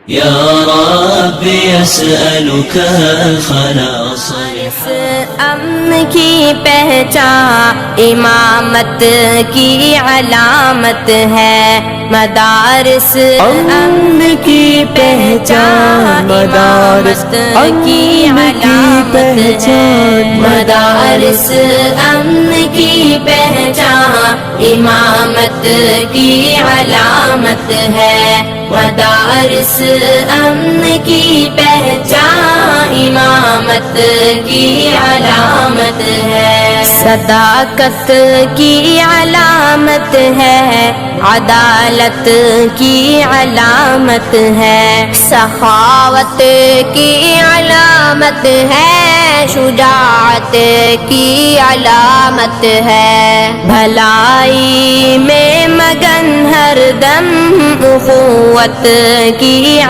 یا رب يسألك الخلاص امن کی پہچان امامت کی علامت ہے، مدارس امن کی پہچان امامت کی علامت ہے، مدارس امن کی پہچان امامت کی علامت ہے، مدارس امن کی پہچان امامت کی علامت ہے، صداقت کی علامت ہے، عدالت کی علامت ہے، سخاوت کی علامت ہے، شجاعت کی علامت ہے، بھلائی میں مگن ہر دم اخوت کی